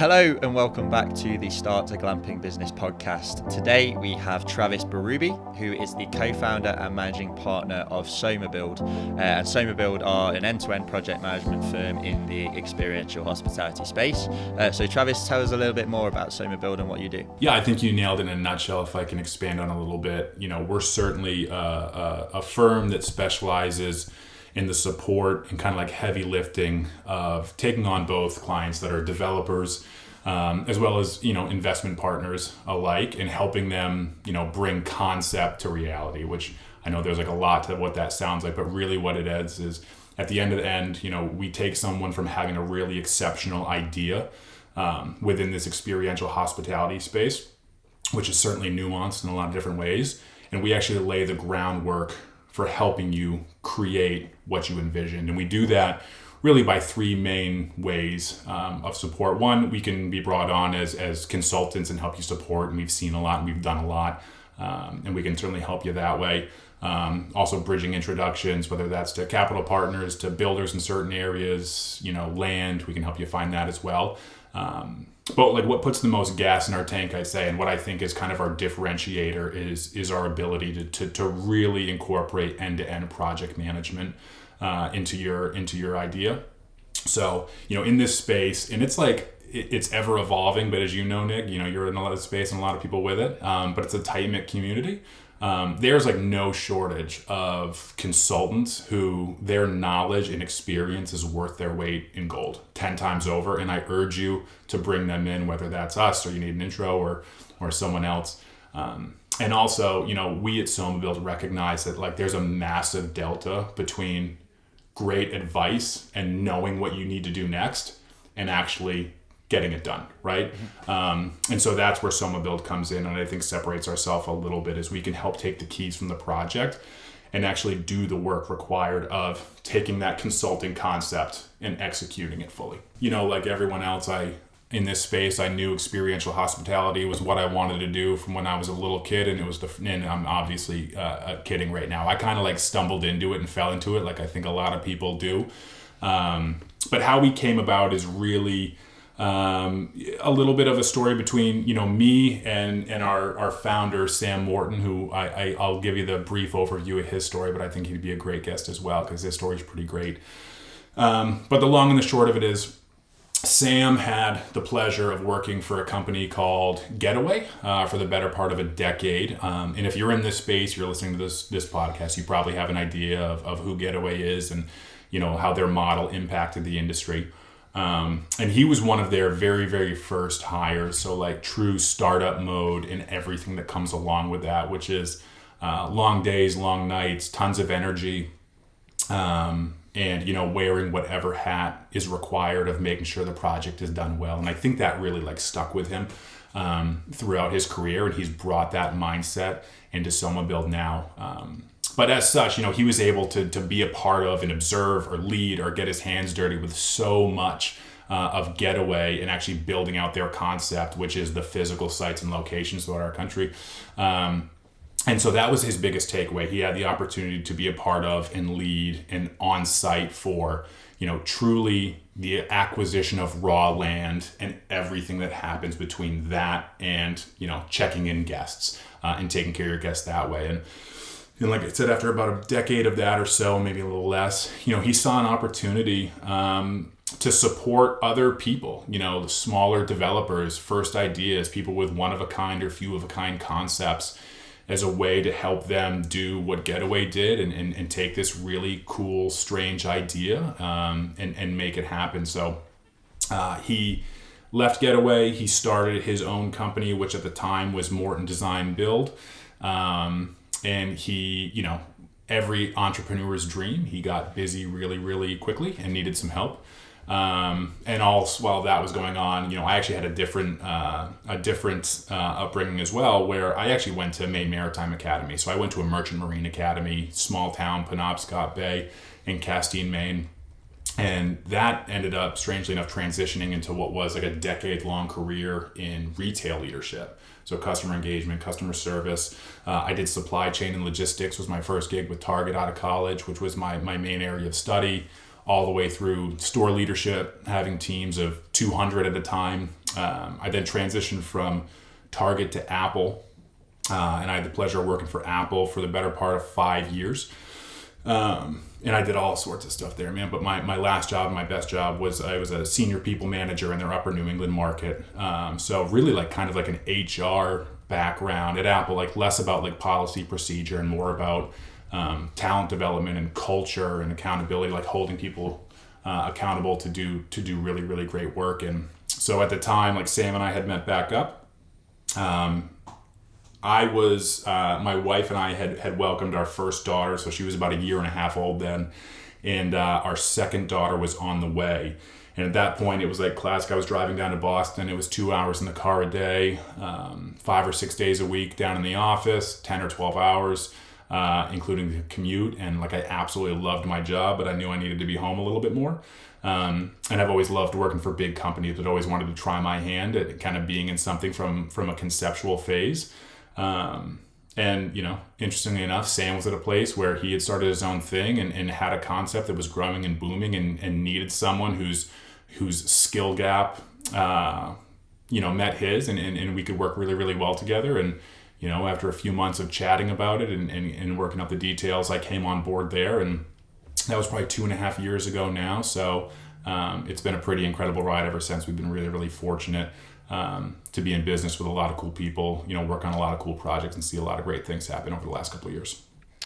Hello and welcome back to the Start a Glamping Business podcast. Today we have Travis Berube, who is the co-founder and managing partner of SomaBuild. And SomaBuild are an end-to-end project management firm in the experiential hospitality space. So Travis, tell us a little bit more about SomaBuild and what you do. Yeah, I think you nailed it in a nutshell. If I can expand on a little bit, we're certainly a firm that specializes in the support and kind of like heavy lifting of taking on both clients that are developers as well as investment partners alike, and helping them bring concept to reality, which I know there's like a lot to what that sounds like, but really what it is at the end of the end, we take someone from having a really exceptional idea within this experiential hospitality space, which is certainly nuanced in a lot of different ways, and we actually lay the groundwork for helping you create what you envisioned. And we do that really by three main ways of support. One, we can be brought on as consultants and help you support, and we've seen a lot and we've done a lot, and we can certainly help you that way. Also bridging introductions, whether that's to capital partners, to builders in certain areas, land, we can help you find that as well. But like what puts the most gas in our tank, I'd say, and what I think is kind of our differentiator is our ability to really incorporate end-to-end project management into your idea. So, in this space, and it's ever evolving, but as you know, Nick, you're in a lot of space and a lot of people with it, but it's a tight-knit community. There's like no shortage of consultants who their knowledge and experience is worth their weight in gold 10 times over. And I urge you to bring them in, whether that's us or you need an intro or someone else. And also, we at SomaBuild recognize that like there's a massive delta between great advice and knowing what you need to do next and actually getting it done, right? And so that's where SomaBuild comes in, and I think separates ourselves a little bit, is we can help take the keys from the project and actually do the work required of taking that consulting concept and executing it fully. Like everyone else, in this space, I knew experiential hospitality was what I wanted to do from when I was a little kid, and and I'm obviously kidding right now. I kind of like stumbled into it and fell into it, like I think a lot of people do. But how we came about is really a little bit of a story between me and our founder Sam Morton, who I'll give you the brief overview of his story, but I think he'd be a great guest as well because his story is pretty great. But the long and the short of it is, Sam had the pleasure of working for a company called Getaway for the better part of a decade. And if you're in this space, you're listening to this podcast, you probably have an idea of who Getaway is and how their model impacted the industry. And he was one of their very, very first hires. So like true startup mode and everything that comes along with that, which is long days, long nights, tons of energy, and wearing whatever hat is required of making sure the project is done well. And I think that really like stuck with him throughout his career, and he's brought that mindset into SomaBuild now. But as such, he was able to be a part of and observe or lead or get his hands dirty with so much of Getaway and actually building out their concept, which is the physical sites and locations throughout our country. And so that was his biggest takeaway. He had the opportunity to be a part of and lead and on site for, truly the acquisition of raw land and everything that happens between that and, checking in guests and taking care of your guests that way. And like I said, after about a decade of that or so, maybe a little less, he saw an opportunity to support other people, the smaller developers, first ideas, people with one-of-a-kind or few-of-a-kind concepts, as a way to help them do what Getaway did and take this really cool, strange idea and make it happen. So he left Getaway. He started his own company, which at the time was Morton Design Build. And he, every entrepreneur's dream, he got busy really, really quickly and needed some help. And all while that was going on, I actually had a different upbringing as well, where I actually went to Maine Maritime Academy. So I went to a merchant marine academy, small town, Penobscot Bay in Castine, Maine. And that ended up, strangely enough, transitioning into what was like a decade-long career in retail leadership. So customer engagement, customer service. I did supply chain and logistics, was my first gig with Target out of college, which was my main area of study, all the way through store leadership, having teams of 200 at a time I then transitioned from Target to Apple, and I had the pleasure of working for Apple for the better part of 5 years. And I did all sorts of stuff there, man. But my last job, my best job, was I was a senior people manager in their upper New England market. So really like kind of like an HR background at Apple, like less about like policy procedure and more about talent development and culture and accountability, like holding people accountable to do really, really great work. And so at the time, like Sam and I had met back up. My wife and I had welcomed our first daughter, so she was about 1.5 years old then, and our second daughter was on the way. And at that point, it was like classic. I was driving down to Boston. It was 2 hours in the car a day, 5 or 6 days a week down in the office, 10 or 12 hours, including the commute. And like I absolutely loved my job, but I knew I needed to be home a little bit more. And I've always loved working for big companies, but always wanted to try my hand at kind of being in something from a conceptual phase. And, you know, interestingly enough, Sam was at a place where he had started his own thing and had a concept that was growing and booming and needed someone whose skill gap, met his and we could work really, really well together. And, you know, after a few months of chatting about it and working out the details, I came on board there, and that was probably 2.5 years ago now. So, it's been a pretty incredible ride ever since. We've been really, really fortunate to be in business with a lot of cool people, you know, work on a lot of cool projects and see a lot of great things happen over the last couple of years.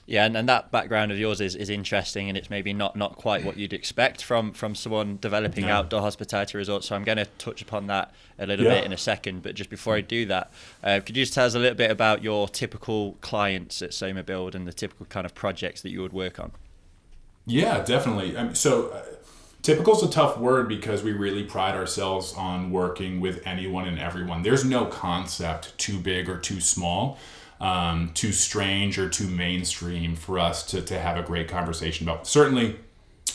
Yeah, and that background of yours is interesting, and it's maybe not quite what you'd expect from someone developing outdoor hospitality resorts. So I'm going to touch upon that a little bit in a second. But just before I do that, could you just tell us a little bit about your typical clients at SomaBuild and the typical kind of projects that you would work on? Yeah, definitely. Typical is a tough word because we really pride ourselves on working with anyone and everyone. There's no concept too big or too small, too strange or too mainstream for us to have a great conversation about. Certainly,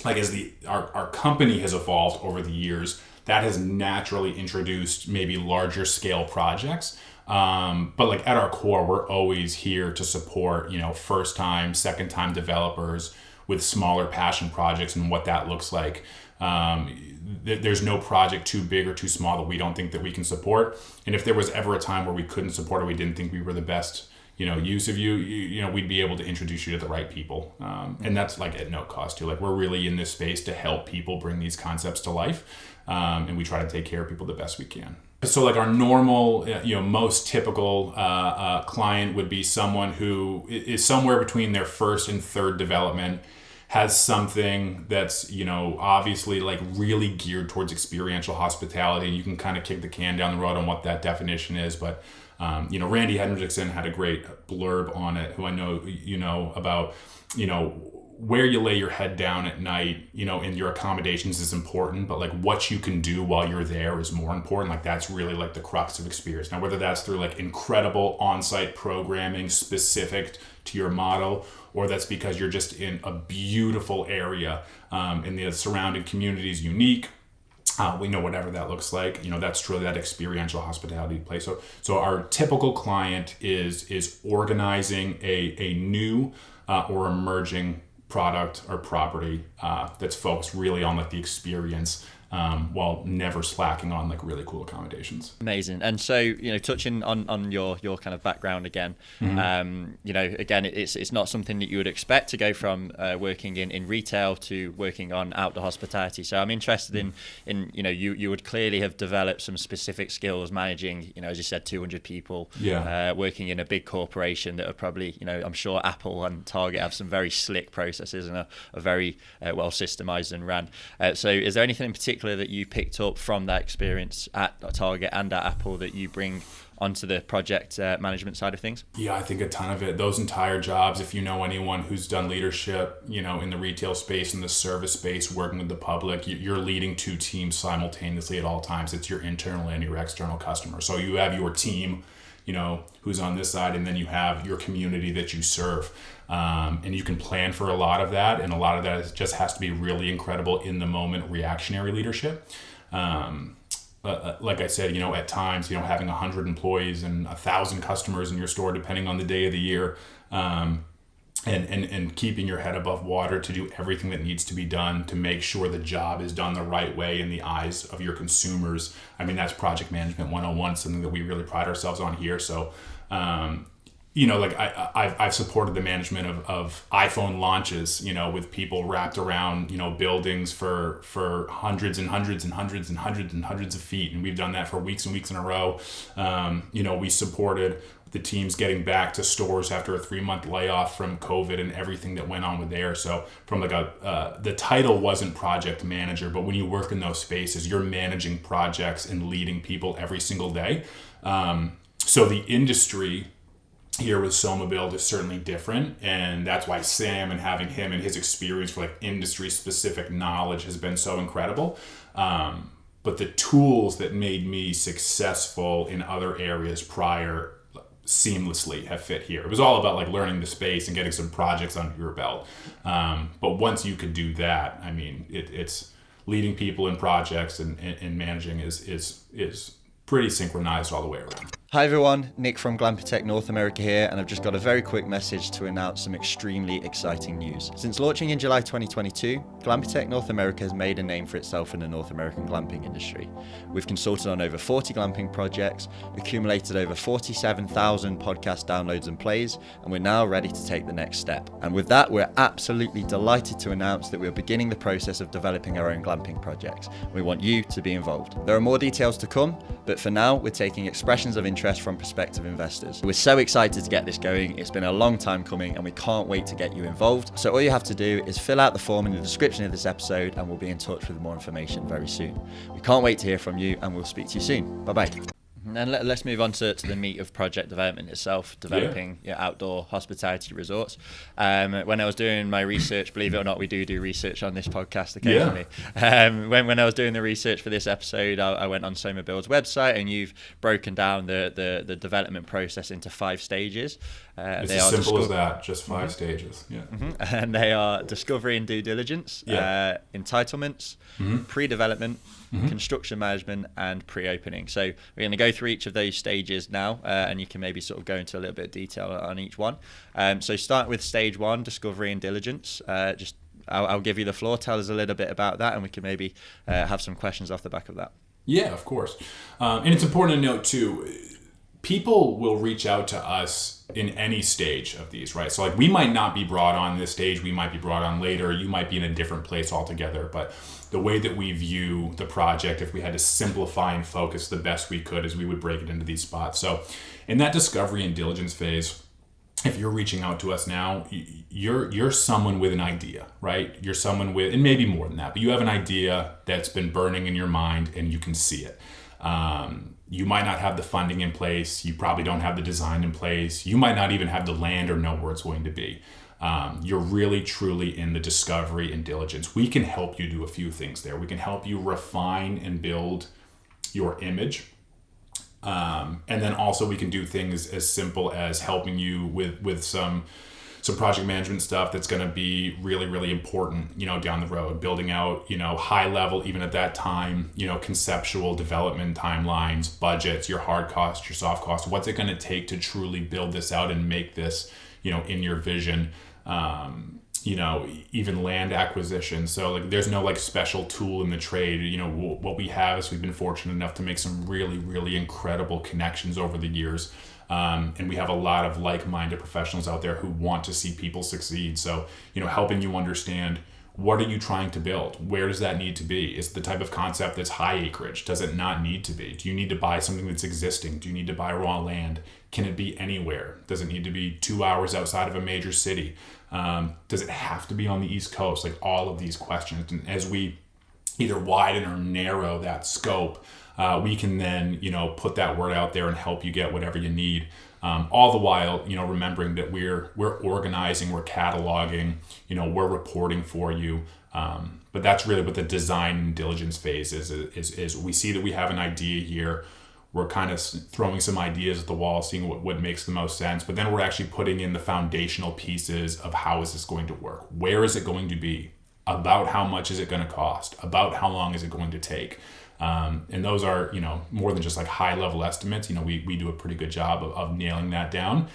like as our company has evolved over the years, that has naturally introduced maybe larger scale projects. But like at our core, we're always here to support, you know, first time, second time developers with smaller passion projects and what that looks like. There's no project too big or too small that we don't think that we can support. And if there was ever a time where we couldn't support or we didn't think we were the best, you know, use of you know, we'd be able to introduce you to the right people. And that's like at no cost too. Like we're really in this space to help people bring these concepts to life. And we try to take care of people the best we can. So like our normal, you know, most typical client would be someone who is somewhere between their first and third development, has something that's, you know, obviously like really geared towards experiential hospitality. You can kind of kick the can down the road on what that definition is. But, you know, Randy Hendrickson had a great blurb on it, who I know, you know, about, you know, where you lay your head down at night, you know, in your accommodations is important, but like what you can do while you're there is more important. Like that's really like the crux of experience. Now, whether that's through like incredible on-site programming specific to your model, or that's because you're just in a beautiful area and the surrounding community is unique. We know whatever that looks like, you know, that's truly that experiential hospitality place. So our typical client is organizing a new or emerging product or property that's focused really on like the experience while never slacking on like really cool accommodations. Amazing. And so, you know, touching on your kind of background again, you know, again, it's not something that you would expect to go from working in retail to working on outdoor hospitality. So I'm interested in you know, you would clearly have developed some specific skills managing, you know, as you said, 200 people, working in a big corporation that are probably, you know, I'm sure Apple and Target have some very slick processes and are very well systemized and ran. So is there anything in particular that you picked up from that experience at Target and at Apple that you bring onto the project management side of things? Yeah, I think a ton of it. Those entire jobs, if you know anyone who's done leadership, you know, in the retail space, in the service space, working with the public, you're leading two teams simultaneously at all times. It's your internal and your external customer. So you have your team, you know, who's on this side, and then you have your community that you serve. And you can plan for a lot of that, and a lot of that just has to be really incredible in the moment reactionary leadership. Like I said, you know, at times, you know, having 100 employees and 1,000 customers in your store, depending on the day of the year, and keeping your head above water to do everything that needs to be done to make sure the job is done the right way in the eyes of your consumers. I mean, that's project management 101, something that we really pride ourselves on here. So, like I've supported the management of iPhone launches, with people wrapped around, buildings for hundreds and hundreds and hundreds and hundreds and hundreds of feet. And we've done that for weeks and weeks in a row. We supported the teams getting back to stores after a 3-month layoff from COVID and everything that went on with there. So from the title wasn't project manager, but when you work in those spaces, you're managing projects and leading people every single day. So the industry here with SomaBuild is certainly different, and that's why Sam and having him and his experience for industry specific knowledge has been so incredible. But the tools that made me successful in other areas prior seamlessly have fit here. It was all about learning the space and getting some projects under your belt. But once you could do that, I mean, it's leading people in projects and managing is pretty synchronized all the way around. Hi everyone, Nick from Glampitect North America here, and I've just got a very quick message to announce some extremely exciting news. Since launching in July 2022, Glampitect North America has made a name for itself in the North American glamping industry. We've consulted on over 40 glamping projects, accumulated over 47,000 podcast downloads and plays, and we're now ready to take the next step. And with that, we're absolutely delighted to announce that we're beginning the process of developing our own glamping projects. We want you to be involved. There are more details to come, but for now, we're taking expressions of interest from prospective investors. We're so excited to get this going. It's been a long time coming and we can't wait to get you involved. So all you have to do is fill out the form in the description of this episode and we'll be in touch with more information very soon. We can't wait to hear from you and we'll speak to you soon. Bye-bye. And let's move on to the meat of project development itself, developing outdoor hospitality resorts. When I was doing my research, believe it or not, we do research on this podcast occasionally. When I was doing the research for this episode, I went on SomaBuild's website, and you've broken down the development process into 5 stages. It's as simple as that, just 5 stages. And they are discovery and due diligence, entitlements, pre-development, construction management, and pre-opening. So we're going to go through each of those stages now, and you can maybe sort of go into a little bit of detail on each one. So start with stage 1, discovery and diligence. I'll give you the floor. Tell us a little bit about that, and we can maybe have some questions off the back of that. Yeah, of course. And it's important to note too, people will reach out to us in any stage of these, right? So we might not be brought on this stage, we might be brought on later, you might be in a different place altogether, but the way that we view the project, if we had to simplify and focus the best we could, is we would break it into these spots. So in that discovery and diligence phase, if you're reaching out to us now, you're someone with an idea, right? You're someone with, and maybe more than that, but you have an idea that's been burning in your mind and you can see it. You might not have the funding in place. You probably don't have the design in place. You might not even have the land or know where it's going to be. You're really, truly in the discovery and diligence. We can help you do a few things there. We can help you refine and build your image. And then also we can do things as simple as helping you with some project management stuff that's going to be really, really important, down the road, building out, high level, even at that time, conceptual development timelines, budgets, your hard costs, your soft costs. What's it going to take to truly build this out and make this, in your vision, even land acquisition. So there's no special tool in the trade. What we have is we've been fortunate enough to make some really, really incredible connections over the years. And we have a lot of like-minded professionals out there who want to see people succeed. So, helping you understand, what are you trying to build? Where does that need to be? Is it the type of concept that's high acreage? Does it not need to be? Do you need to buy something that's existing? Do you need to buy raw land? Can it be anywhere? Does it need to be 2 hours outside of a major city? Does it have to be on the East Coast? All of these questions. And as we either widen or narrow that scope, we can then, put that word out there and help you get whatever you need. All the while, remembering that we're organizing, we're cataloging, we're reporting for you. But that's really what the design and diligence phase is we see that we have an idea here. We're kind of throwing some ideas at the wall, seeing what makes the most sense. But then we're actually putting in the foundational pieces of how is this going to work? Where is it going to be? About how much is it going to cost? About how long is it going to take? And those are, more than just high level estimates. We do a pretty good job of nailing that down.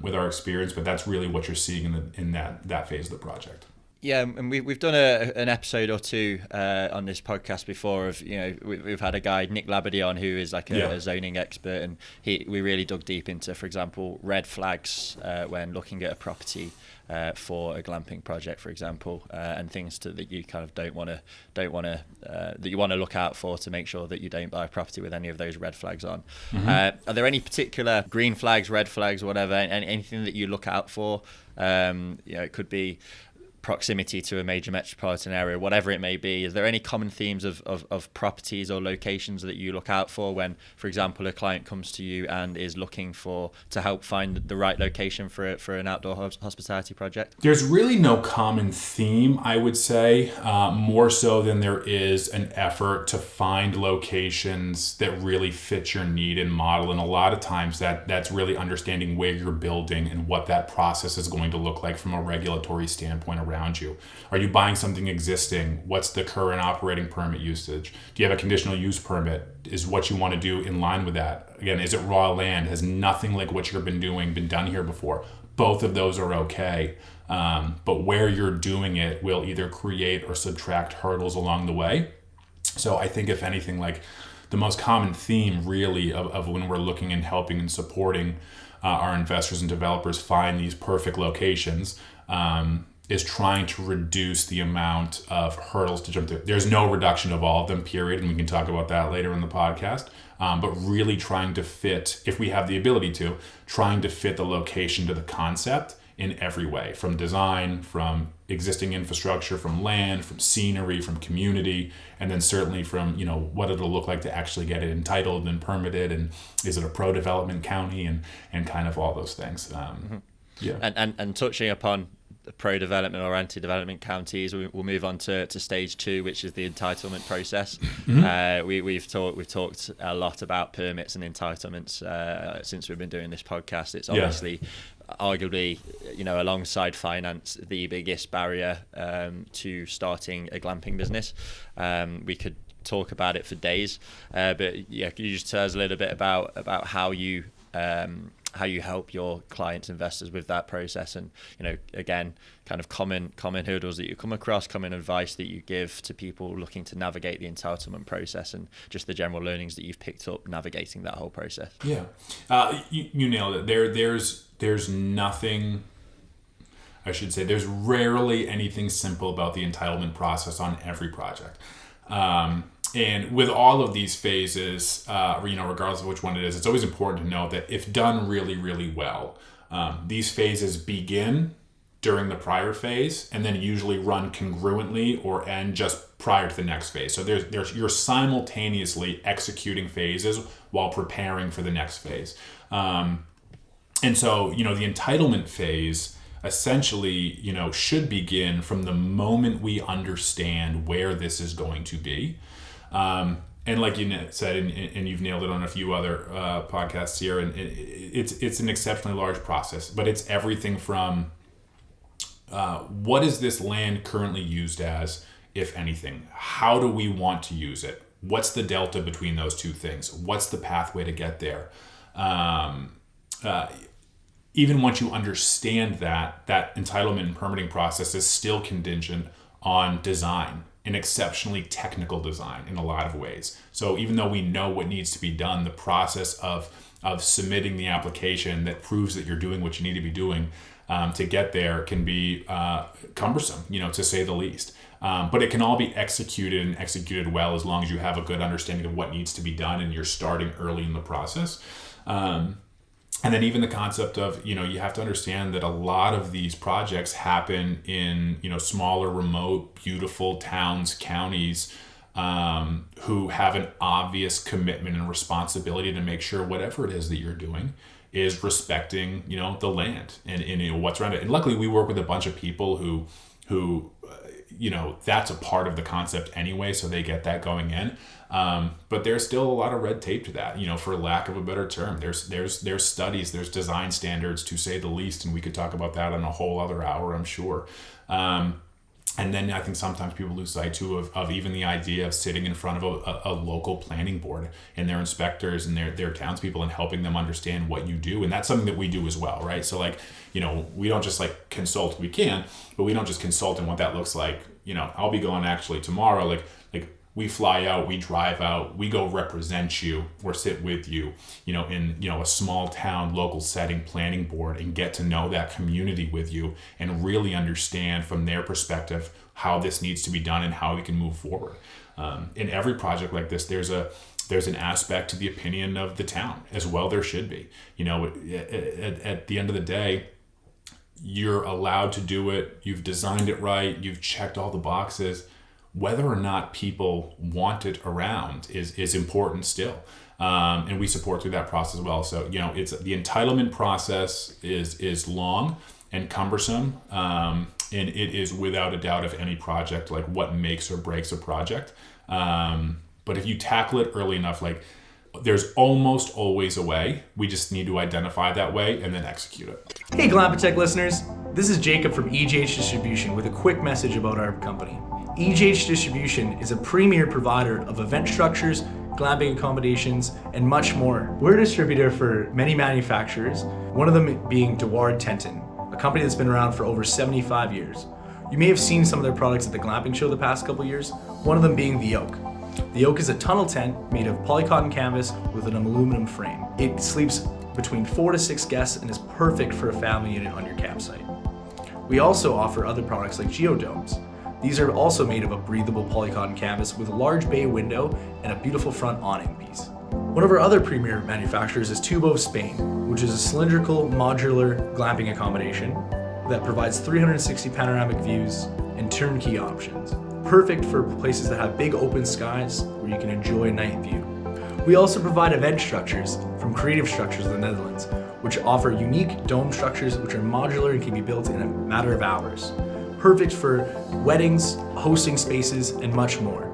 with our experience, but that's really what you're seeing in that phase of the project. Yeah, and we've done an episode or two on this podcast before of, we've had a guy, Nick Labadie, on, who is like a zoning expert, and we really dug deep into, for example, red flags when looking at a property for a glamping project, for example, and things that you kind of don't want to that you want to look out for to make sure that you don't buy a property with any of those red flags on. Are there any particular green flags, red flags, whatever, and anything that you look out for? It could be proximity to a major metropolitan area, whatever it may be. Is there any common themes of properties or locations that you look out for when, for example, a client comes to you and is looking to help find the right location for an outdoor hospitality project? There's really no common theme, I would say, more so than there is an effort to find locations that really fit your need and model. And a lot of times that's really understanding where you're building and what that process is going to look like from a regulatory standpoint around you. Are you buying something existing? What's the current operating permit usage? Do you have a conditional use permit? Is what you want to do in line with that? Again, is it raw land? Has nothing like what you've been doing been done here before? Both of those are okay. But where you're doing it will either create or subtract hurdles along the way. So I think, if anything, like the most common theme really of when we're looking and helping and supporting our investors and developers find these perfect locations, is trying to reduce the amount of hurdles to jump through. There's no reduction of all of them, period, and we can talk about that later in the podcast. But really trying to fit, if we have the ability to, trying to fit the location to the concept in every way, from design, from existing infrastructure, from land, from scenery, from community, and then certainly from, what it'll look like to actually get it entitled and permitted, and is it a pro-development county, and kind of all those things. Yeah. And touching upon the pro-development or anti-development counties, we'll move on to stage 2, which is the entitlement process. We've talked a lot about permits and entitlements since we've been doing this podcast. It's obviously arguably, alongside finance, the biggest barrier to starting a glamping business. We could talk about it for days, but yeah, can you just tell us a little bit about how you help your clients, investors with that process, and again, kind of common hurdles that you come across, common advice that you give to people looking to navigate the entitlement process, and just the general learnings that you've picked up navigating that whole process. Yeah, you nailed it. There's nothing, I should say, there's rarely anything simple about the entitlement process on every project. And with all of these phases, regardless of which one it is, it's always important to note that if done really, really well, these phases begin during the prior phase and then usually run congruently or end just prior to the next phase. So you're simultaneously executing phases while preparing for the next phase. And so, the entitlement phase essentially, should begin from the moment we understand where this is going to be. And like you said, and you've nailed it on a few other podcasts here, and it's an exceptionally large process, but it's everything from what is this land currently used as, if anything? How do we want to use it? What's the delta between those two things? What's the pathway to get there? Even once you understand that entitlement and permitting process is still contingent on design, an exceptionally technical design in a lot of ways. So even though we know what needs to be done, the process of submitting the application that proves that you're doing what you need to be doing to get there can be cumbersome, to say the least. But it can all be executed well as long as you have a good understanding of what needs to be done and you're starting early in the process. And then even the concept of, you have to understand that a lot of these projects happen in, smaller, remote, beautiful towns, counties, who have an obvious commitment and responsibility to make sure whatever it is that you're doing is respecting, the land and what's around it. And luckily we work with a bunch of people who that's a part of the concept anyway, so they get that going in. But there's still a lot of red tape to that, for lack of a better term. There's studies, there's design standards, to say the least, and we could talk about that in a whole other hour, I'm sure. And And then I think sometimes people lose sight too of even the idea of sitting in front of a local planning board and their inspectors and their townspeople and helping them understand what you do. And that's something that we do as well, right? So like, we don't just like consult, we can, but we don't just consult in what that looks like. I'll be going actually tomorrow, like we fly out, we drive out, we go represent you or sit with you, in, a small town, local setting planning board and get to know that community with you and really understand from their perspective how this needs to be done and how we can move forward. In every project like this, there's an aspect to the opinion of the town as well. There should be, at the end of the day, you're allowed to do it. You've designed it right. You've checked all the boxes. Whether or not people want it around is important still. And we support through that process as well. So, it's the entitlement process is long and cumbersome. And it is without a doubt of any project, like what makes or breaks a project. But if you tackle it early enough, like there's almost always a way. We just need to identify that way and then execute it. Hey Glampitect listeners, this is Jacob from EJH Distribution with a quick message about our company. EJH Distribution is a premier provider of event structures, glamping accommodations, and much more. We're a distributor for many manufacturers, one of them being Dewar Tenton, a company that's been around for over 75 years. You may have seen some of their products at the glamping show the past couple years, one of them being the Oak. The Oak is a tunnel tent made of polycotton canvas with an aluminum frame. It sleeps between 4 to 6 guests and is perfect for a family unit on your campsite. We also offer other products like geodomes. These are also made of a breathable polycotton canvas with a large bay window and a beautiful front awning piece. One of our other premier manufacturers is Tubo Spain, which is a cylindrical modular glamping accommodation that provides 360 panoramic views and turnkey options. Perfect for places that have big open skies where you can enjoy night view. We also provide event structures from Creative Structures in the Netherlands, which offer unique dome structures which are modular and can be built in a matter of hours. Perfect for weddings, hosting spaces, and much more.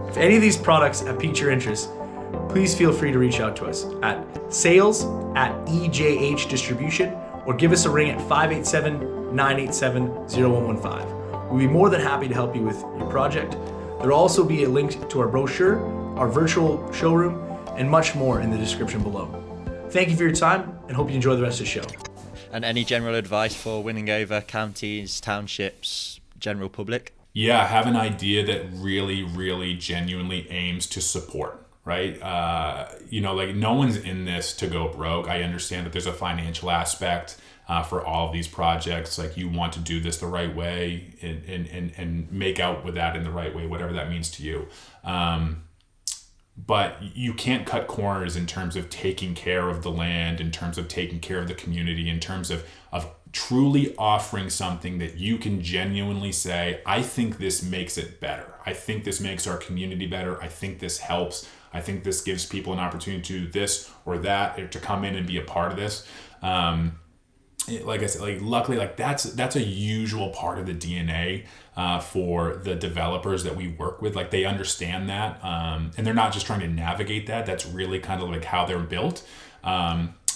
If any of these products have piqued your interest, please feel free to reach out to us at sales@EJH Distribution or give us a ring at 587-987-0115. We'll be more than happy to help you with your project. There will also be a link to our brochure, our virtual showroom, and much more in the description below. Thank you for your time and hope you enjoy the rest of the show. And any general advice for winning over counties, townships, general public? Yeah, have an idea that really, really genuinely aims to support, right? Like no one's in this to go broke. I understand that there's a financial aspect for all of these projects. Like you want to do this the right way and make out with that in the right way, whatever that means to you. But you can't cut corners in terms of taking care of the land, in terms of taking care of the community, in terms of truly offering something that you can genuinely say, I think this makes it better. I think this makes our community better. I think this helps. I think this gives people an opportunity to do this or that, or to come in and be a part of this. Like I said, like luckily, like that's a usual part of the DNA for the developers that we work with. Like they understand that, and they're not just trying to navigate that. That's really kind of like how they're built.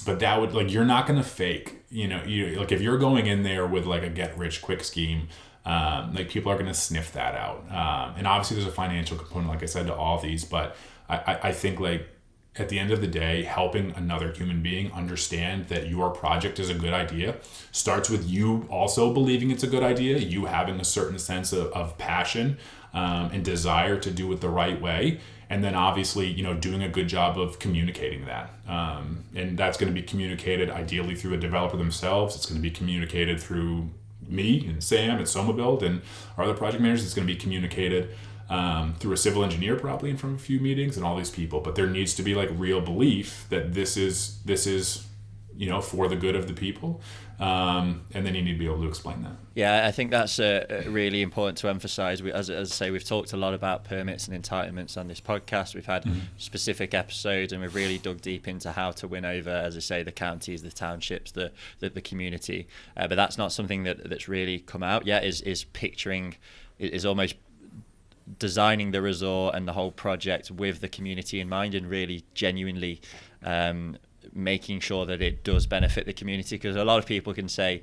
But that would, like, you're not gonna fake. You like if you're going in there with like a get rich quick scheme, like people are gonna sniff that out. And obviously there's a financial component, like I said, to all these. But I think like, at the end of the day, helping another human being understand that your project is a good idea starts with you also believing it's a good idea, you having a certain sense of passion and desire to do it the right way. And then obviously, doing a good job of communicating that. And that's going to be communicated ideally through a developer themselves. It's going to be communicated through me and Sam at SomaBuild and our other project managers. It's going to be communicated through a civil engineer probably and from a few meetings and all these people. But there needs to be like real belief that this is for the good of the people. And then you need to be able to explain that. Yeah, I think that's really important to emphasize. As I say, we've talked a lot about permits and entitlements on this podcast. We've had specific episodes and we've really dug deep into how to win over, as I say, the counties, the townships, the community. But that's not something that's really come out yet, is picturing, is almost designing the resort and the whole project with the community in mind and really genuinely making sure that it does benefit the community. Because a lot of people can say,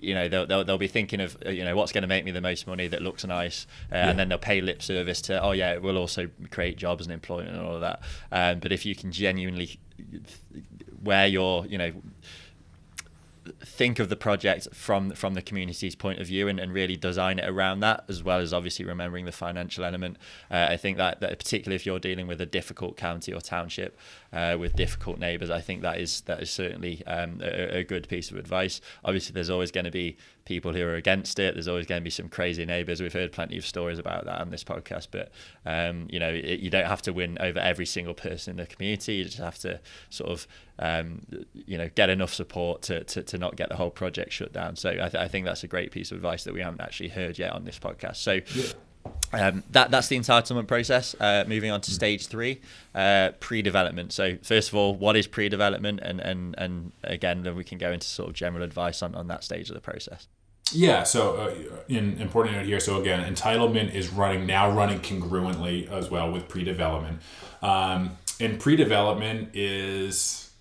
they'll be thinking of what's going to make me the most money that looks nice, and then they'll pay lip service to it will also create jobs and employment and all of that. But if you can genuinely where you're think of the project from the community's point of view and really design it around that, as well as obviously remembering the financial element. I think that particularly if you're dealing with a difficult county or township with difficult neighbours, I think that is certainly a good piece of advice. Obviously, there's always going to be people who are against it. There's always going to be some crazy neighbours. We've heard plenty of stories about that on this podcast. But you don't have to win over every single person in the community. You just have to sort of get enough support to not get the whole project shut down. So I think that's a great piece of advice that we haven't actually heard yet on this podcast. So that's the entitlement process. Moving on to stage 3, pre-development. So first of all, what is pre-development, and again, then we can go into sort of general advice on that stage of the process. Yeah, so important note here. So again, entitlement is running congruently as well with pre-development. And pre-development is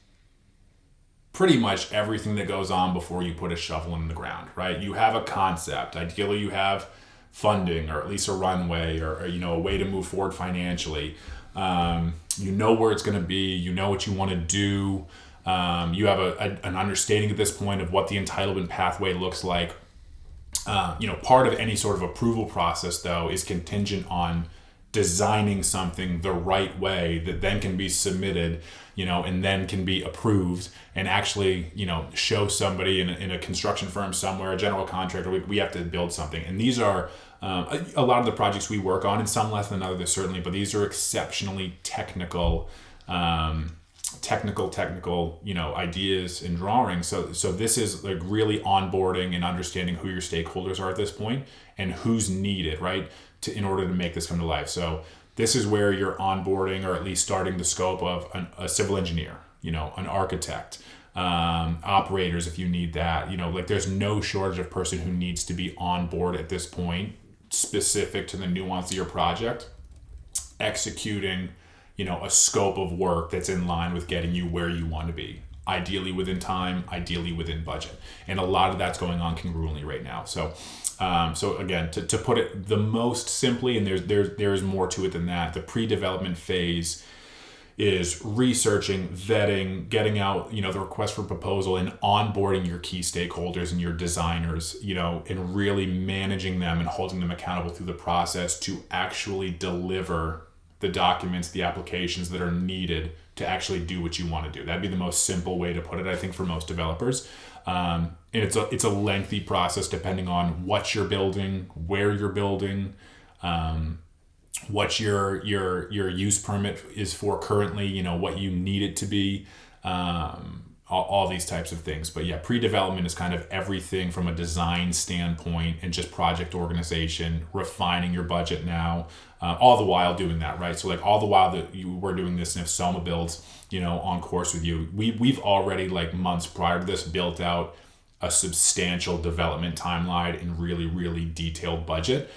pretty much everything that goes on before you put a shovel in the ground, right? You have a concept. Ideally, you have funding, or at least a runway, or a way to move forward financially. You know where it's going to be. You know what you want to do. You have an understanding at this point of what the entitlement pathway looks like. Part of any sort of approval process, though, is contingent on designing something the right way that then can be submitted, and then can be approved and actually, show somebody in a construction firm somewhere, a general contractor, we have to build something. And these are a lot of the projects we work on, and some less than others certainly, but these are exceptionally technical, ideas and drawings. So this is like really onboarding and understanding who your stakeholders are at this point and who's needed, right, in order to make this come to life. So this is where you're onboarding, or at least starting the scope of a civil engineer, an architect, operators if you need that. There's no shortage of person who needs to be on board at this point, specific to the nuance of your project, executing a scope of work that's in line with getting you where you want to be, ideally within time, ideally within budget. And a lot of that's going on congruently right now. So again, to put it the most simply, and there's more to it than that, the pre-development phase is researching, vetting, getting out, the request for proposal, and onboarding your key stakeholders and your designers, and really managing them and holding them accountable through the process to actually deliver the documents, the applications that are needed to actually do what you want to do. That'd be the most simple way to put it, I think, for most developers. And it's a lengthy process depending on what you're building, where you're building, what your use permit is for currently, what you need it to be, all these types of things. But yeah, pre-development is kind of everything from a design standpoint and just project organization, refining your budget now, all the while doing that, right? So all the while that you were doing this, and if SomaBuild's, on course with you, we've already months prior to this built out a substantial development timeline and really, really detailed budget,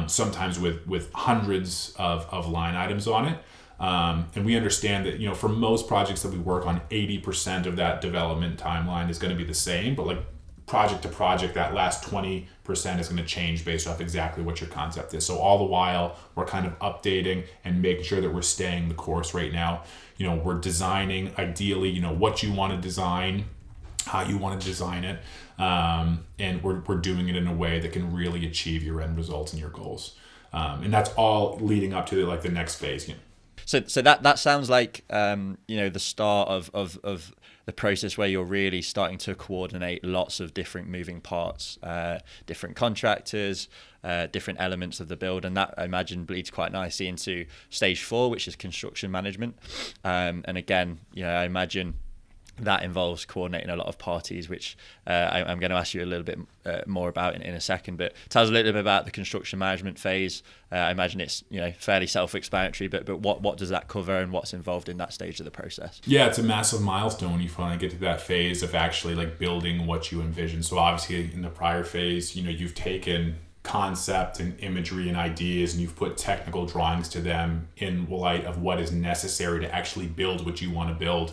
sometimes with hundreds of line items on it. And we understand that, for most projects that we work on, 80% of that development timeline is going to be the same, but project to project, that last 20% is going to change based off exactly what your concept is. So all the while, we're kind of updating and making sure that we're staying the course right now. We're designing ideally, what you want to design, how you want to design it, and we're doing it in a way that can really achieve your end results and your goals. And that's all leading up to the next phase. So that sounds like the start of the process where you're really starting to coordinate lots of different moving parts, different contractors, different elements of the build, and that I imagine bleeds quite nicely into stage 4, which is construction management. And again, I imagine that involves coordinating a lot of parties, which I'm going to ask you a little bit more about in a second. But tell us a little bit about the construction management phase. I imagine it's fairly self-explanatory, but what does that cover and what's involved in that stage of the process? Yeah, it's a massive milestone when you finally get to that phase of actually building what you envision. So obviously in the prior phase, you've taken concept and imagery and ideas, and you've put technical drawings to them in light of what is necessary to actually build what you want to build.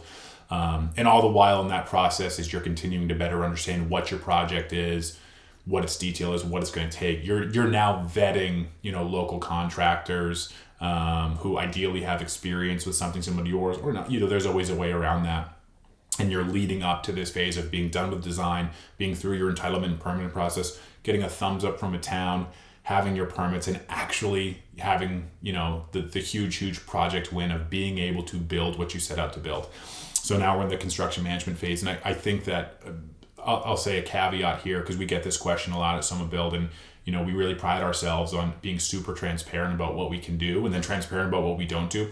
And all the while in that process, as you're continuing to better understand what your project is, what its detail is, what it's going to take, you're now vetting, local contractors who ideally have experience with something similar to yours, or not. There's always a way around that. And you're leading up to this phase of being done with design, being through your entitlement and permitting process, getting a thumbs up from a town, having your permits, and actually having, the huge project win of being able to build what you set out to build. So now we're in the construction management phase. And I think that I'll say a caveat here, because we get this question a lot at SomaBuild, and we really pride ourselves on being super transparent about what we can do and then transparent about what we don't do.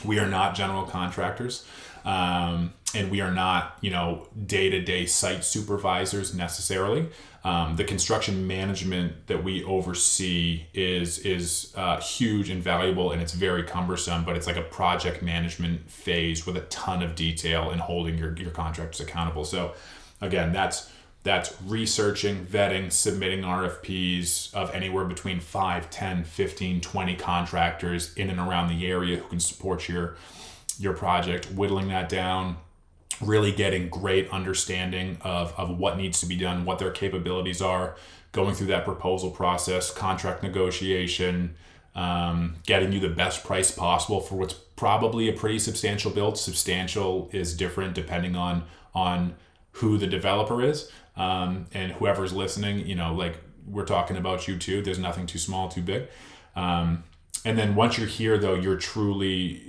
We are not general contractors, and we are not, day-to-day site supervisors necessarily. The construction management that we oversee is huge and valuable, and it's very cumbersome, but it's like a project management phase with a ton of detail and holding your contractors accountable. So again, that's researching, vetting, submitting RFPs of anywhere between 5, 10, 15, 20 contractors in and around the area who can support your project, whittling that down, really getting great understanding of what needs to be done, what their capabilities are, going through that proposal process, contract negotiation, getting you the best price possible for what's probably a pretty substantial build. Substantial is different depending on who the developer is, and whoever's listening, like we're talking about you too. There's nothing too small, too big. And then once you're here, though, you're truly,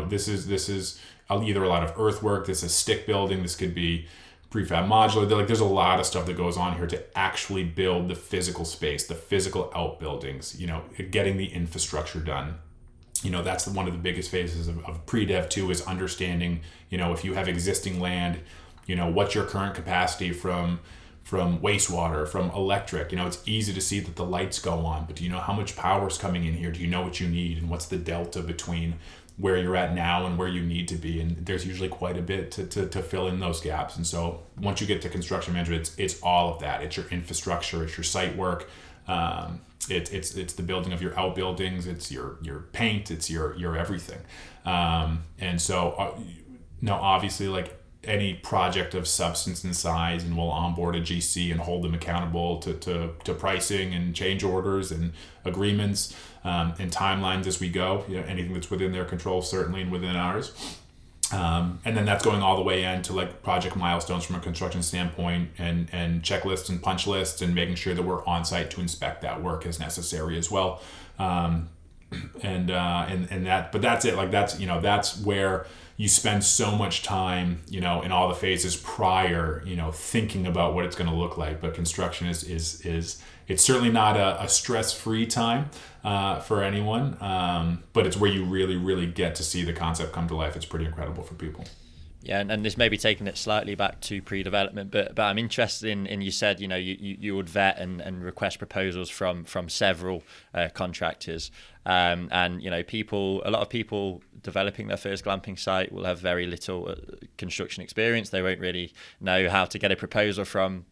this is either a lot of earthwork, this is stick building, this could be prefab modular. There's a lot of stuff that goes on here to actually build the physical space, the physical outbuildings, getting the infrastructure done. That's one of the biggest phases of pre-dev too, is understanding, if you have existing land, what's your current capacity from wastewater, from electric. It's easy to see that the lights go on, but do you know how much power is coming in here? Do you know what you need? And what's the delta between where you're at now and where you need to be? And there's usually quite a bit to fill in those gaps. And so once you get to construction management, it's all of that. It's your infrastructure, it's your site work, it's the building of your outbuildings, it's your paint, it's your everything. And so now obviously, like any project of substance and size, and we'll onboard a GC and hold them accountable to pricing and change orders and agreements, and timelines as we go, anything that's within their control, certainly, and within ours. And then that's going all the way into like project milestones from a construction standpoint, and checklists and punch lists, and making sure that we're on site to inspect that work as necessary as well. And that, but that's it. Like that's where you spend so much time, in all the phases prior, thinking about what it's going to look like. But construction is it's certainly not a stress-free time for anyone, but it's where you really, really get to see the concept come to life. It's pretty incredible for people. Yeah, and this may be taking it slightly back to pre-development, but I'm interested in you said, you would vet and request proposals from several contractors. And a lot of people developing their first glamping site will have very little construction experience. They won't really know how to get a proposal from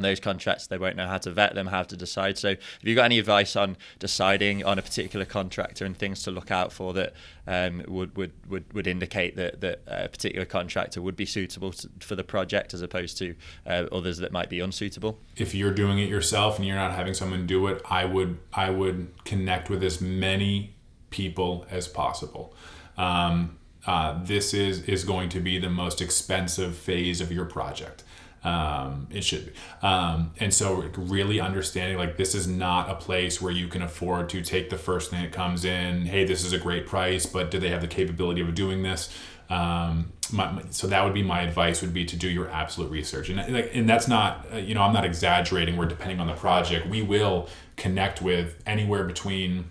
those contracts. They won't know how to vet them, how to decide. So have you got any advice on deciding on a particular contractor and things to look out for that would indicate that a particular contractor would be suitable for the project as opposed to others that might be unsuitable? If you're doing it yourself and you're not having someone do it, I would connect with as many people as possible. This is going to be the most expensive phase of your project. It should be. And so really understanding, like, this is not a place where you can afford to take the first thing that comes in. Hey, this is a great price, but do they have the capability of doing this? So that would be my advice, would be to do your absolute research. And that's not, I'm not exaggerating, where depending on the project, we will connect with anywhere between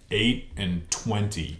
8 and 20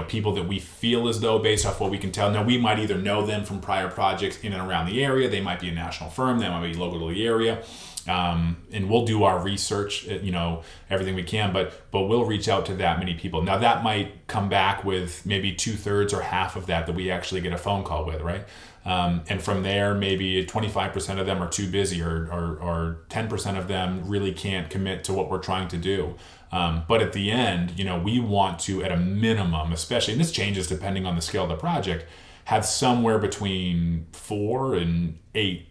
people that we feel as though, based off what we can tell. Now, we might either know them from prior projects in and around the area. They might be a national firm. They might be local to the area. And we'll do our research, everything we can, but we'll reach out to that many people. Now, that might come back with maybe 2/3 or half of that we actually get a phone call with, right? And from there, maybe 25% of them are too busy, or 10% of them really can't commit to what we're trying to do. But at the end, we want to, at a minimum, especially, and this changes depending on the scale of the project, have somewhere between 4 and 8,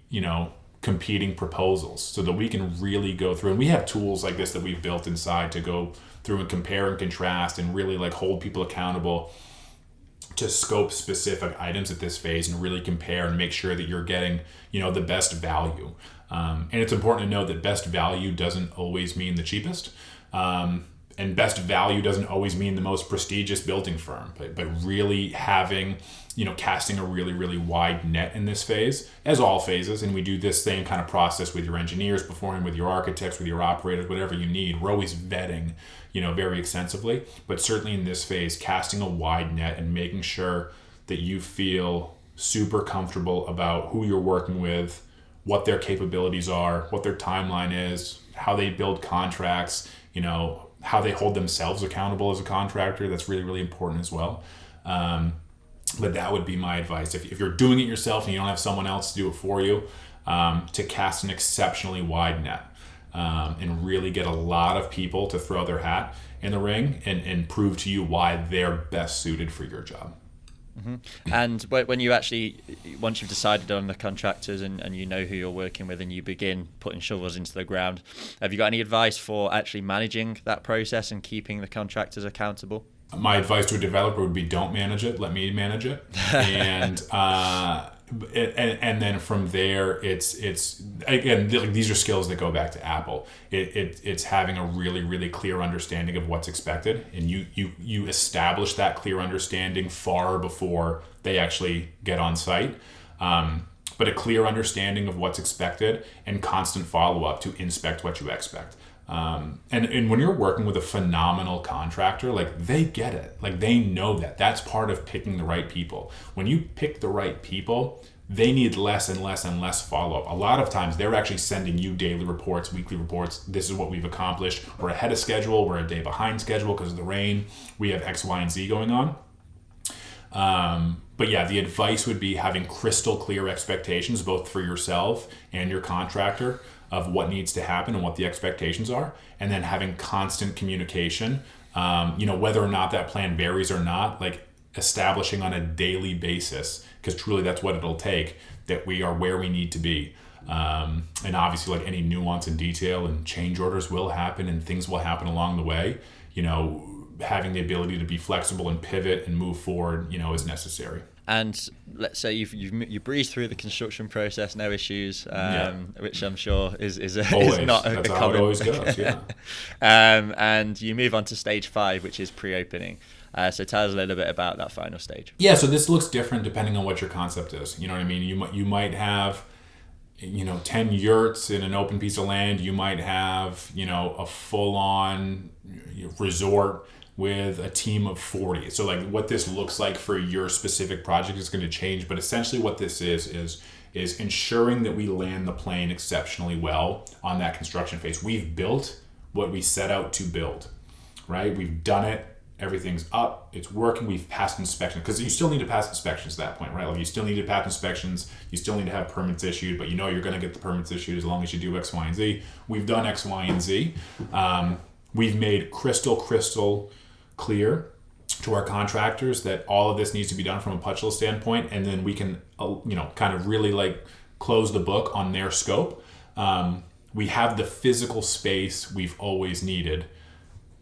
competing proposals, so that we can really go through. And we have tools like this that we've built inside to go through and compare and contrast and really like hold people accountable to scope specific items at this phase and really compare and make sure that you're getting, the best value. And it's important to know that best value doesn't always mean the cheapest. And best value doesn't always mean the most prestigious building firm, but really having, casting a really, really wide net in this phase, as all phases. And we do this same kind of process with your engineers beforehand, with your architects, with your operators, whatever you need. We're always vetting, very extensively, but certainly in this phase, casting a wide net and making sure that you feel super comfortable about who you're working with, what their capabilities are, what their timeline is, how they build contracts, how they hold themselves accountable as a contractor. That's really, really important as well. But that would be my advice. If you're doing it yourself and you don't have someone else to do it for you, to cast an exceptionally wide net and really get a lot of people to throw their hat in the ring and prove to you why they're best suited for your job. Mm-hmm. And when you actually, once you've decided on the contractors and you know who you're working with and you begin putting shovels into the ground, have you got any advice for actually managing that process and keeping the contractors accountable? My advice to a developer would be don't manage it, let me manage it. And then from there, it's again, these are skills that go back to Apple. It's having a really, really clear understanding of what's expected, and you establish that clear understanding far before they actually get on site. But a clear understanding of what's expected and constant follow-up to inspect what you expect. And when you're working with a phenomenal contractor, they get it. They know that's part of picking the right people. When you pick the right people, they need less and less and less follow-up. A lot of times they're actually sending you daily reports, weekly reports. This is what we've accomplished. We're ahead of schedule. We're a day behind schedule because of the rain. We have X, Y, and Z going on. But yeah, the advice would be having crystal clear expectations, both for yourself and your contractor, of what needs to happen and what the expectations are, and then having constant communication, whether or not that plan varies or not, establishing on a daily basis, because truly that's what it'll take, that we are where we need to be. And obviously any nuance and detail and change orders will happen and things will happen along the way, having the ability to be flexible and pivot and move forward, is necessary. And let's say you breeze through the construction process, no issues, which I'm sure is not that's a how common. It always goes, yeah. And you move on to stage 5, which is pre-opening. So tell us a little bit about that final stage. Yeah, so this looks different depending on what your concept is. You know what I mean? You might have 10 yurts in an open piece of land. You might have a full-on resort with a team of 40. So what this looks like for your specific project is going to change, but essentially what this is ensuring that we land the plane exceptionally well on that construction phase. We've built what we set out to build, right? We've done it. Everything's up. It's working. We've passed inspection, because you still need to pass inspections at that point, right? You still need to pass inspections. You still need to have permits issued, but you're going to get the permits issued as long as you do X, Y, and Z. We've done X, Y, and Z. We've made crystal clear to our contractors that all of this needs to be done from a punch list standpoint, and then we can kind of really close the book on their scope. We have the physical space we've always needed,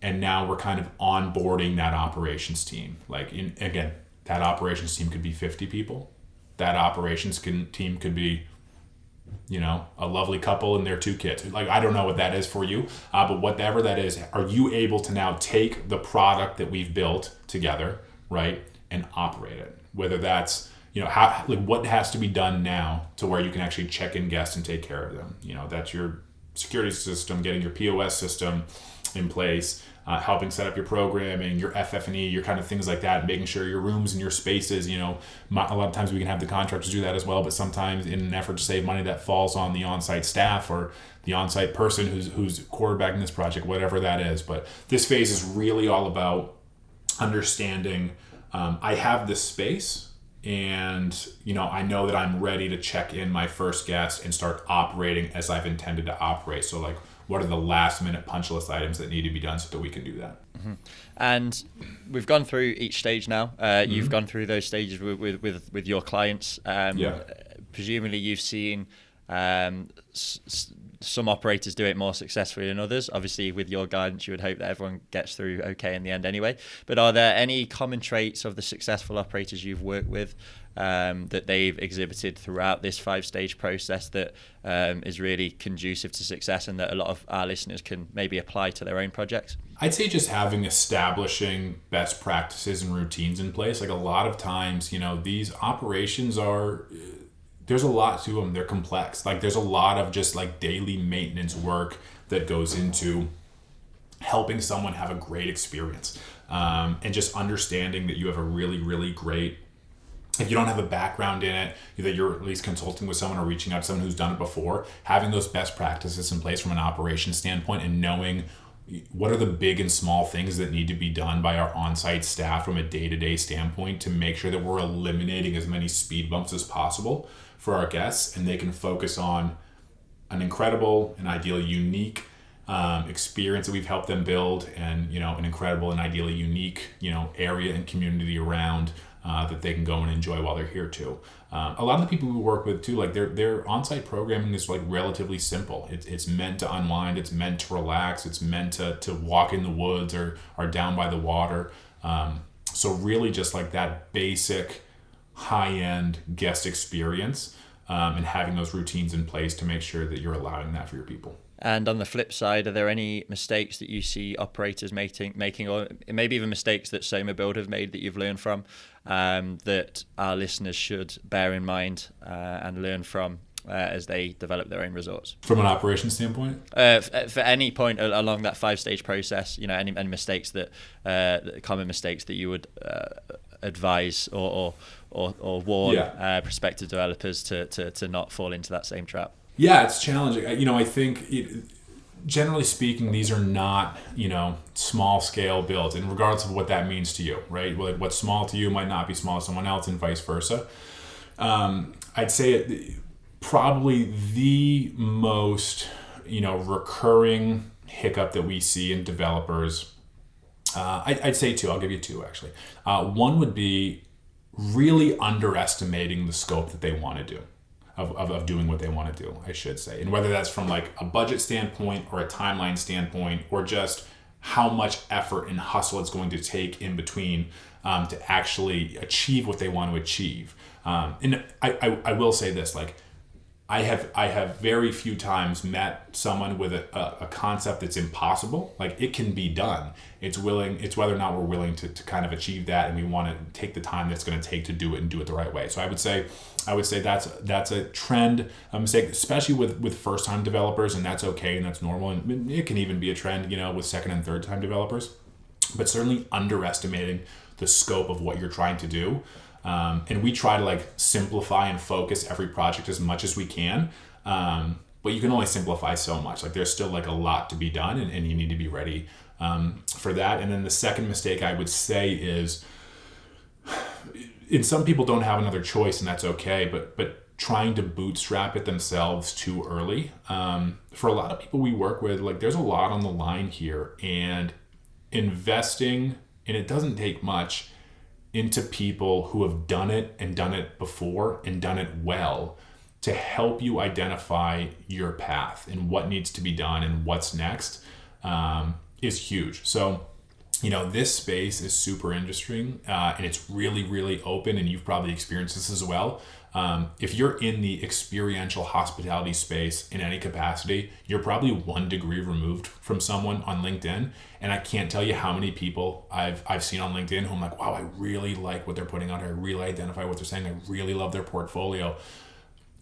and now we're kind of onboarding that operations team. Again, that operations team could be 50 people. That operations team could be a lovely couple and their 2 kids. I don't know what that is for you, but whatever that is, are you able to now take the product that we've built together, right, and operate it? Whether that's, what has to be done now to where you can actually check in guests and take care of them. That's your security system, getting your POS system in place, helping set up your programming, your FF&E, your kind of things like that, making sure your rooms and your spaces, a lot of times we can have the contractors do that as well, but sometimes in an effort to save money, that falls on the on-site staff or the on-site person who's quarterbacking this project, whatever that is. But this phase is really all about understanding, I have this space and I know that I'm ready to check in my first guest and start operating as I've intended to operate. So like, what are the last minute punch list items that need to be done so that we can do that? And we've gone through each stage now. You've gone through those stages with your clients. Presumably you've seen some operators do it more successfully than others. Obviously, with your guidance, you would hope that everyone gets through okay in the end anyway. But are there any common traits of the successful operators you've worked with that they've exhibited throughout this 5-stage process that is really conducive to success and that a lot of our listeners can maybe apply to their own projects? I'd say just establishing best practices and routines in place. Like a lot of times, these operations there's a lot to them. They're complex. Like there's a lot of just like daily maintenance work that goes into helping someone have a great experience. And just understanding that you have a really, really great, if you don't have a background in it, that you're at least consulting with someone or reaching out to someone who's done it before, having those best practices in place from an operations standpoint and knowing what are the big and small things that need to be done by our on-site staff from a day-to-day standpoint to make sure that we're eliminating as many speed bumps as possible for our guests, and they can focus on an incredible and ideally unique experience that we've helped them build, and an incredible and ideally unique area and community around that they can go and enjoy while they're here too. A lot of the people we work with too, like their on-site programming is like relatively simple. It's meant to unwind, it's meant to relax, it's meant to walk in the woods or down by the water. So really just like that basic high-end guest experience, and having those routines in place to make sure that you're allowing that for your people. And on the flip side, are there any mistakes that you see operators making, or maybe even mistakes that SomaBuild have made that you've learned from, that our listeners should bear in mind and learn from as they develop their own resorts? From an operations standpoint? For any point along that 5-stage process, any mistakes common mistakes that you would advise or warn prospective developers to not fall into that same trap? Yeah, it's challenging. I think generally speaking, these are not, small scale builds, and regardless of what that means to you, right? What's small to you might not be small to someone else, and vice versa. I'd say probably the most, recurring hiccup that we see in developers, I'd say two. I'll give you two, actually. One would be really underestimating the scope that they want to do. Of doing what they want to do, I should say. And whether that's from like a budget standpoint or a timeline standpoint, or just how much effort and hustle it's going to take in between to actually achieve what they want to achieve. And I will say this, like I have very few times met someone with a concept that's impossible. Like it can be done. It's whether or not we're willing to kind of achieve that, and we want to take the time that's going to take to do it and do it the right way. So I would say that's a trend, a mistake, especially with first time developers, and that's okay and that's normal. And it can even be a trend, with second and third time developers, but certainly underestimating the scope of what you're trying to do. And we try to like simplify and focus every project as much as we can. But you can only simplify so much. Like there's still like a lot to be done, and you need to be ready for that. And then the second mistake I would say is, and some people don't have another choice, and that's okay, but trying to bootstrap it themselves too early. For a lot of people we work with, like there's a lot on the line here, and investing, and it doesn't take much, into people who have done it before and done it well, to help you identify your path and what needs to be done and what's next, is huge. So, this space is super interesting, and it's really, really open, and you've probably experienced this as well. If you're in the experiential hospitality space in any capacity, you're probably 1 degree removed from someone on LinkedIn. And I can't tell you how many people I've seen on LinkedIn who I'm like, wow, I really like what they're putting out. I really identify what they're saying. I really love their portfolio.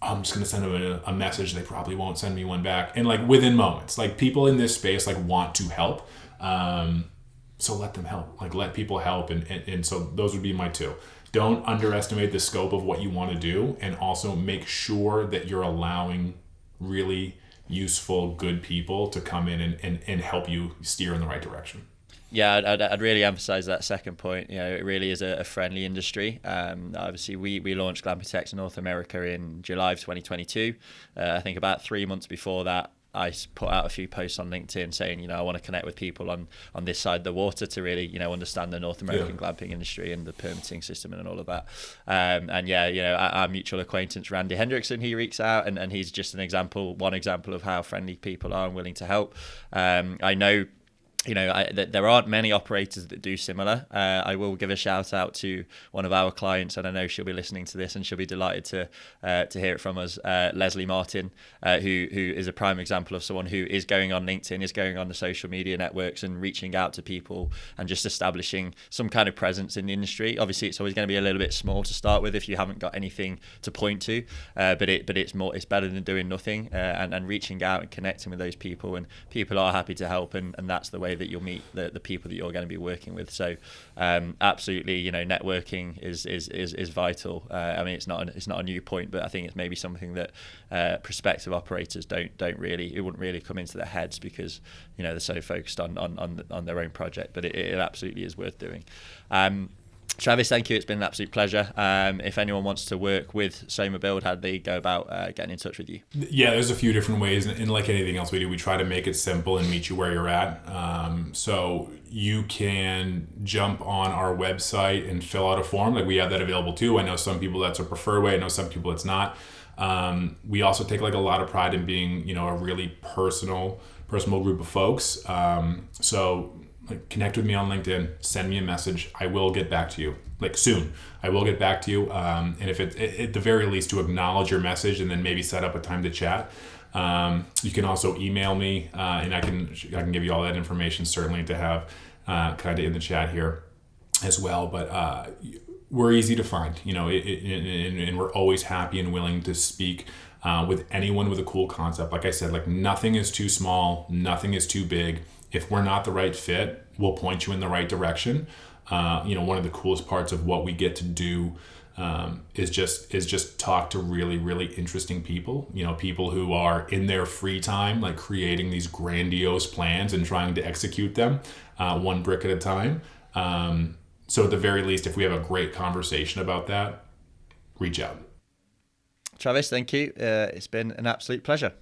I'm just going to send them a message. They probably won't send me one back. And like within moments, like people in this space like want to help. So let them help, like let people help. And so those would be my two. Don't underestimate the scope of what you want to do, and also make sure that you're allowing really useful, good people to come in and help you steer in the right direction. Yeah, I'd really emphasize that second point. It really is a friendly industry. Obviously, we launched Glampitect in North America in July of 2022. I think about 3 months before that, I put out a few posts on LinkedIn saying, I want to connect with people on this side of the water to really, understand the North American glamping industry and the permitting system and all of that. Our mutual acquaintance, Randy Hendrickson, he reached out and he's just one example of how friendly people are and willing to help. I know there aren't many operators that do similar. I will give a shout out to one of our clients, and I know she'll be listening to this and she'll be delighted to hear it from us, Leslie Martin, who is a prime example of someone who is going on LinkedIn, is going on the social media networks and reaching out to people and just establishing some kind of presence in the industry. Obviously, it's always going to be a little bit small to start with if you haven't got anything to point to, but it's better than doing nothing, and reaching out and connecting with those people, and people are happy to help, and that's the way that you'll meet the people that you're going to be working with. So absolutely, networking is vital. I mean, it's not a new point, but I think it's maybe something that prospective operators wouldn't really come into their heads because they're so focused on their own project. But it absolutely is worth doing. Travis, thank you. It's been an absolute pleasure. If anyone wants to work with SomaBuild, how do they go about getting in touch with you? Yeah, there's a few different ways. And like anything else we do, we try to make it simple and meet you where you're at. So you can jump on our website and fill out a form. Like we have that available too. I know some people that's a preferred way. I know some people it's not. We also take like a lot of pride in being, a really personal group of folks. So connect with me on LinkedIn, send me a message. I will get back to you, soon. I will get back to you. And if it at the very least to acknowledge your message and then maybe set up a time to chat. You can also email me, and I can give you all that information certainly to have kind of in the chat here as well. But we're easy to find, and we're always happy and willing to speak with anyone with a cool concept. Like I said, nothing is too small, nothing is too big. If we're not the right fit, we'll point you in the right direction. One of the coolest parts of what we get to do is just talk to really, really interesting people. People who are in their free time, creating these grandiose plans and trying to execute them one brick at a time. So at the very least, if we have a great conversation about that, reach out. Travis, thank you. It's been an absolute pleasure.